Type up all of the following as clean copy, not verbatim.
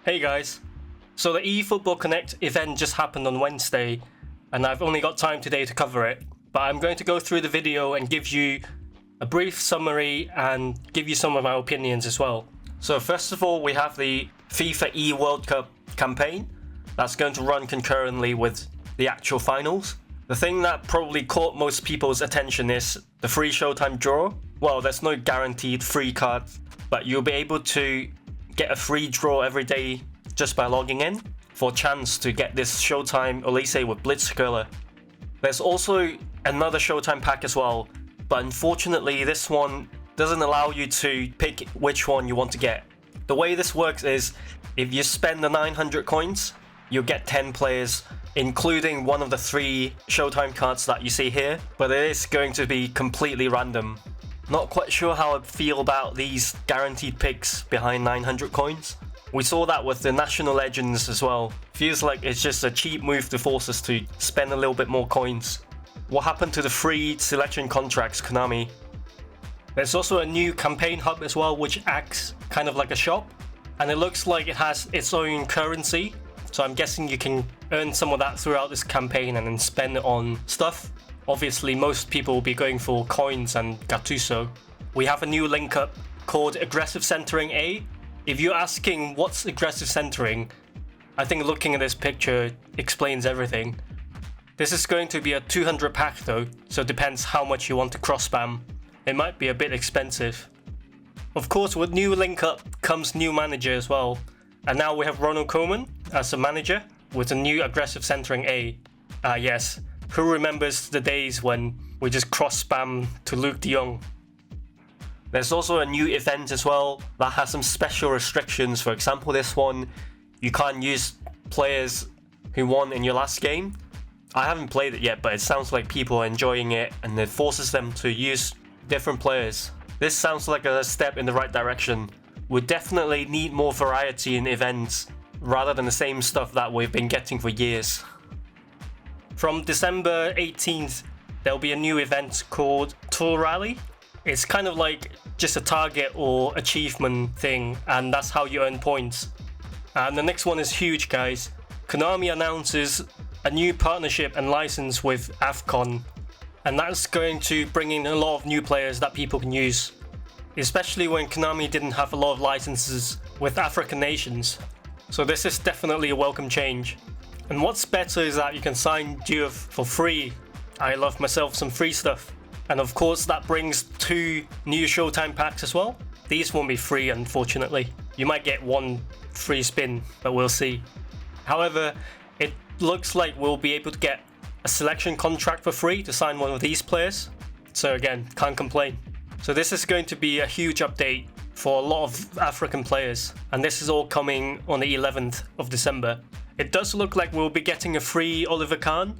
Hey guys, so the eFootball Connect event just happened on Wednesday and I've only got time today to cover it, but I'm going to go through the video and give you a brief summary and give you some of my opinions as well. So first of all, we have the FIFA E World Cup campaign that's going to run concurrently with the actual finals. The thing that probably caught most people's attention is the free Showtime draw. Well, there's no guaranteed free card, but you'll be able to get a free draw every day just by logging in for a chance to get this Showtime Elise with Blitzkiller. There's also another Showtime pack as well, but unfortunately this one doesn't allow you to pick which one you want to get. The way this works is if you spend the 900 coins, you'll get 10 players, including one of the 3 Showtime cards that you see here, but it is going to be completely random. Not quite sure how I feel about these guaranteed picks behind 900 coins. We saw that with the National Legends as well. Feels like it's just a cheap move to force us to spend a little bit more coins. What happened to the free selection contracts, Konami? There's also a new campaign hub as well, which acts kind of like a shop, and it looks like it has its own currency, so I'm guessing you can earn some of that throughout this campaign and then spend it on stuff. Obviously, most people will be going for coins and Gattuso. We have a new link up called Aggressive Centering A. If you're asking what's aggressive centering, I think looking at this picture explains everything. This is going to be a 200 pack though, so it depends how much you want to cross spam. It might be a bit expensive. Of course, with new link up comes new manager as well. And now we have Ronald Koeman as a manager with a new aggressive centering A. Yes. Who remembers the days when we just cross-spam to Luke de Jong? There's also a new event as well that has some special restrictions. For example, this one, you can't use players who won in your last game. I haven't played it yet, but it sounds like people are enjoying it and it forces them to use different players. This sounds like a step in the right direction. We definitely need more variety in events rather than the same stuff that we've been getting for years. From December 18th, there'll be a new event called Tour Rally. It's kind of like just a target or achievement thing, and that's how you earn points. And the next one is huge, guys. Konami announces a new partnership and license with AFCON, and that's going to bring in a lot of new players that people can use, especially when Konami didn't have a lot of licenses with African nations. So this is definitely a welcome change. And what's better is that you can sign Diouf for free. I love myself some free stuff. And of course that brings 2 new Showtime packs as well. These won't be free, unfortunately. You might get 1 free spin, but we'll see. However, it looks like we'll be able to get a selection contract for free to sign one of these players. So again, can't complain. So this is going to be a huge update for a lot of African players. And this is all coming on the 11th of December. It does look like we'll be getting a free Oliver Kahn,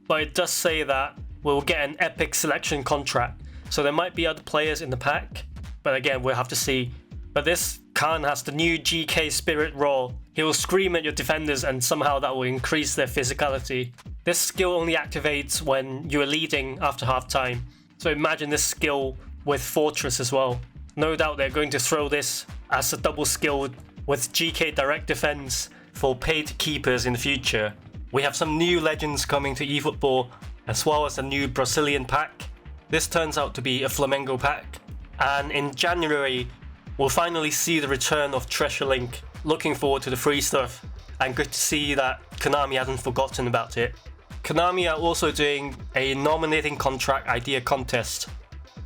but it does say that we'll get an epic selection contract, so there might be other players in the pack, but again, we'll have to see. But this Kahn has the new GK Spirit Roar. He will scream at your defenders and somehow that will increase their physicality. This skill only activates when you are leading after half time, so imagine this skill with Fortress as well. No doubt they're going to throw this as a double skill with GK Direct Defense for paid keepers in the future. We have some new legends coming to eFootball, as well as a new Brazilian pack. This turns out to be a Flamengo pack. And in January, we'll finally see the return of Treasure Link. Looking forward to the free stuff, and good to see that Konami hasn't forgotten about it. Konami are also doing a nominating contract idea contest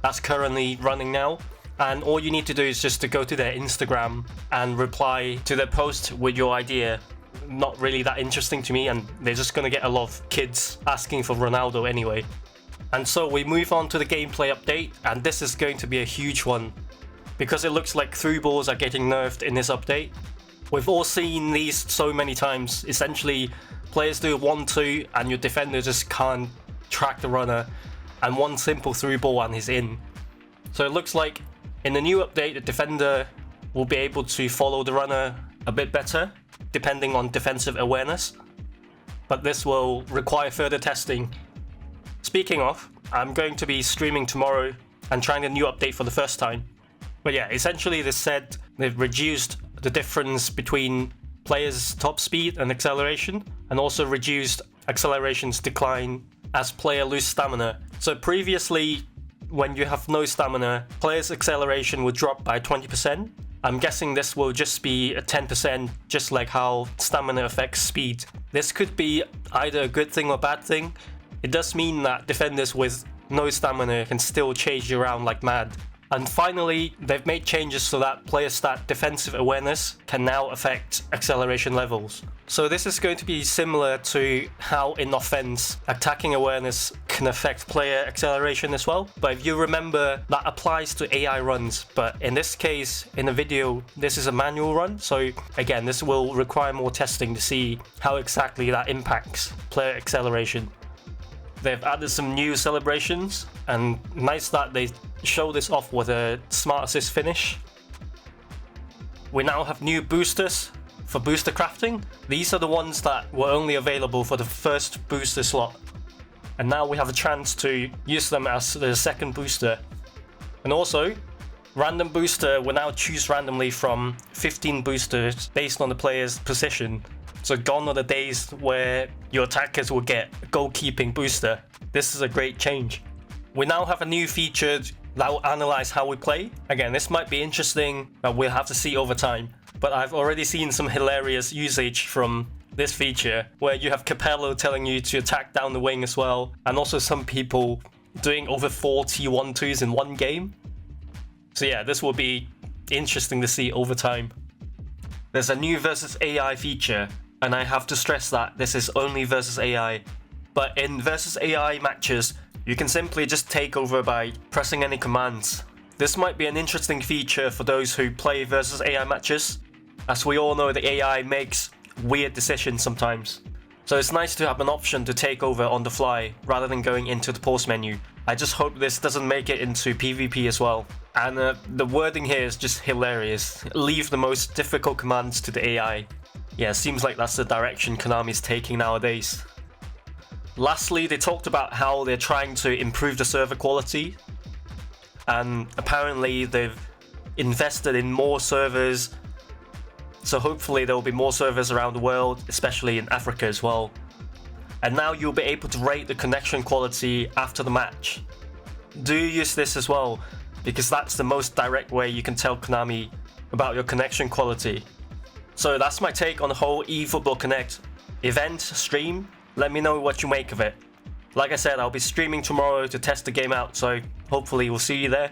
that's currently running now. And all you need to do is just to go to their Instagram and reply to their post with your idea. Not really that interesting to me, and they're just going to get a lot of kids asking for Ronaldo anyway. And so we move on to the gameplay update, and this is going to be a huge one because it looks like through balls are getting nerfed in this update. We've all seen these so many times. Essentially, players do 1-2 and your defender just can't track the runner, and one simple through ball and he's in. So it looks like in the new update, the defender will be able to follow the runner a bit better, depending on defensive awareness. But this will require further testing. Speaking of, I'm going to be streaming tomorrow and trying a new update for the first time. But yeah, essentially they said they've reduced the difference between players' top speed and acceleration, and also reduced acceleration's decline as player lose stamina. So previously, when you have no stamina, players' acceleration would drop by 20%. I'm guessing this will just be a 10%, just like how stamina affects speed. This could be either a good thing or bad thing. It does mean that defenders with no stamina can still chase you around like mad. And finally, they've made changes so that player stat defensive awareness can now affect acceleration levels. So this is going to be similar to how in offense, attacking awareness can affect player acceleration as well. But if you remember, that applies to AI runs. But in this case, in the video, this is a manual run. So again, this will require more testing to see how exactly that impacts player acceleration. They've added some new celebrations, and nice that they show this off with a smart assist finish. We now have new boosters for booster crafting. These are the ones that were only available for the first booster slot, and now we have a chance to use them as the second booster. And also, random booster will now choose randomly from 15 boosters based on the player's position. So gone are the days where your attackers will get a goalkeeping booster. This is a great change. We now have a new feature that will analyze how we play. Again, this might be interesting, but we'll have to see over time. But I've already seen some hilarious usage from this feature, where you have Capello telling you to attack down the wing as well, and also some people doing over 40 1-2s in one game. So yeah, this will be interesting to see over time. There's a new versus AI feature, and I have to stress that this is only versus AI. But in versus AI matches, you can simply just take over by pressing any commands. This might be an interesting feature for those who play versus AI matches, as we all know the AI makes weird decisions sometimes. So it's nice to have an option to take over on the fly rather than going into the pause menu. I just hope this doesn't make it into PvP as well. And the wording here is just hilarious. Leave the most difficult commands to the AI. Yeah, seems like that's the direction Konami's taking nowadays. Lastly, they talked about how they're trying to improve the server quality, and apparently they've invested in more servers, so hopefully there will be more servers around the world, especially in Africa as well. And now you'll be able to rate the connection quality after the match. Do use this as well, because that's the most direct way you can tell Konami about your connection quality. So that's my take on the whole eFootball Connect event stream. Let me know what you make of it. Like I said, I'll be streaming tomorrow to test the game out, so hopefully we'll see you there.